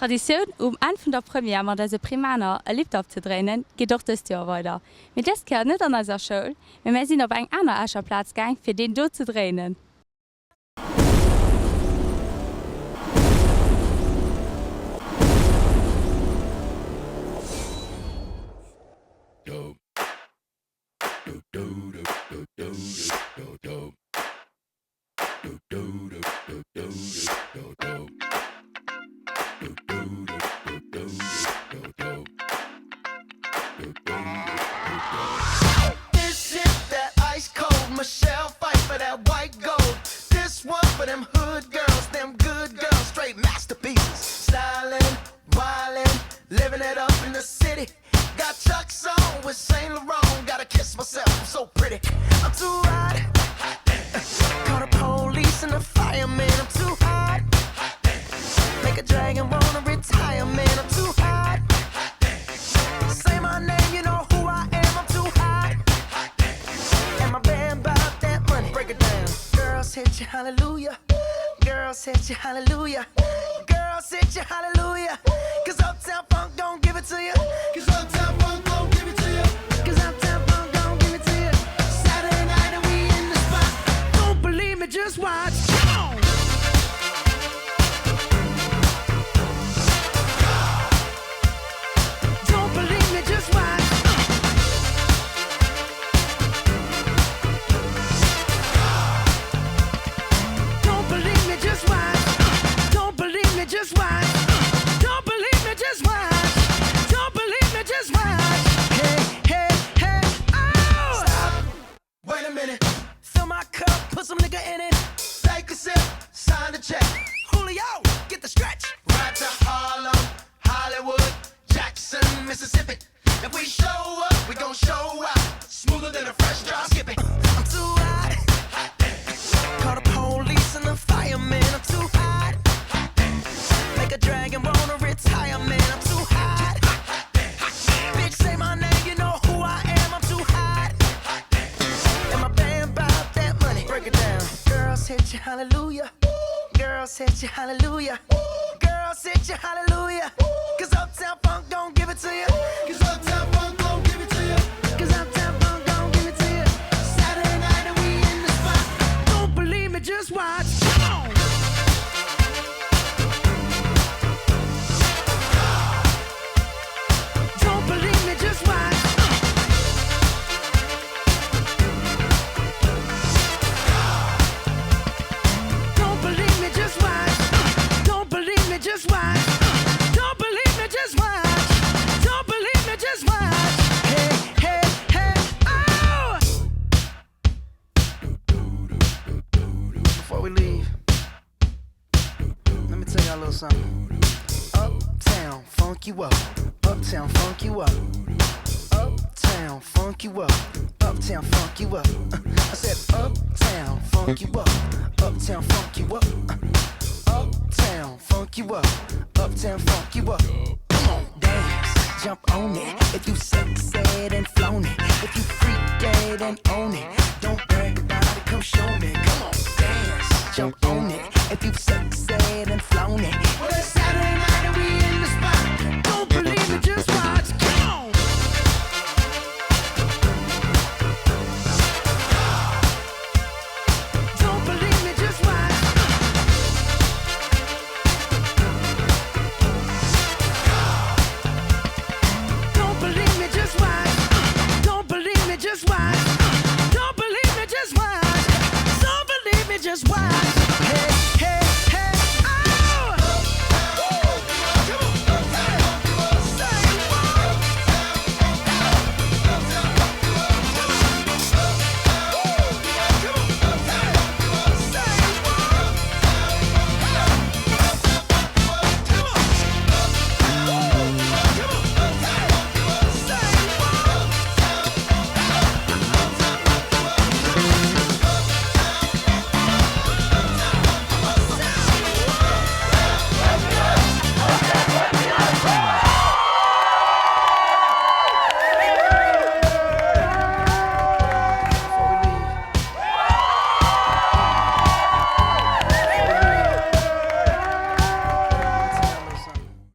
Tradition, Ende von der Premiere mit diesen Primaner ein Lied abzudrehen, geht doch das Jahr weiter. Mit das gehört nicht an unserer Schule, wir sind auf einen anderen Ascherplatz gegangen, für den dort zu drehen. This is that ice cold Michelle fight for that white gold. This one for them hood girls, them good girls, straight masterpieces. Styling, wildin', living it up in the city. Got Chuck's on with Saint Laurent. Gotta kiss myself, I'm so pretty. I'm too hot. Call the police and the fireman. I'm too hot. Make a dragon wanna retire, man. I'm too hot. Say my name, you know who I am. I'm too hot. And my band bought that money. Break it down. Girls hit you, hallelujah. Girls hit you, hallelujah. Girls hit you, hallelujah. Cause Uptown Funk don't give it to you. Cause Uptown Funk don't give it to you. Cause Uptown Funk don't give it to you. Saturday night and we in the spot. Don't believe me, just watch. Come on. Don't believe me, just watch. Don't believe me, just watch. Don't believe me, just watch. Don't believe me, just watch. Don't believe me, just watch. Hey, hey, hey, oh! Stop. Wait a minute. Fill my cup, put some nigga in it. Take a sip, sign the check. Julio, get the stretch. Right to Harlem, Hollywood, Jackson, Mississippi. If we show up, we gon' show out. Smoother than a fresh drop. Skip it. I'm too hot. Call the police and the fireman. I'm too hot. Make a dragon wanna retire, man. I'm too hot. Bitch, say my name, you know who I am. I'm too hot. And my band bought that money. Break it down. Girls hit you, hallelujah. Girls hit you, hallelujah. Girls hit you, hallelujah. Cause Uptown Funk don't give it to you. Cause Uptown Funk don't give it to you. Cause Uptown Funk don't give it to you. Saturday night and we in the spot. Don't believe me, just watch. Come on. Don't believe me, just watch. Don't believe me, just watch. Don't believe me, just watch. Don't believe me, just watch. Don't believe me, just watch. Hey, hey, hey, oh! Before we leave, let me tell y'all a little something. Uptown, funk you up. Uptown, funk you up. Uptown, funk you up. Uptown, funk you up. I said uptown, funk you up. Uptown, funk you up. Uptown, funk you up. Uptown, funk you up. Come on, dance, jump on it. If you succeed and flown it. If you freak dead and own it. Don't brag about it, come show me. Come on, dance, jump on it. If you succeed and flown it. Well, it's Saturday night.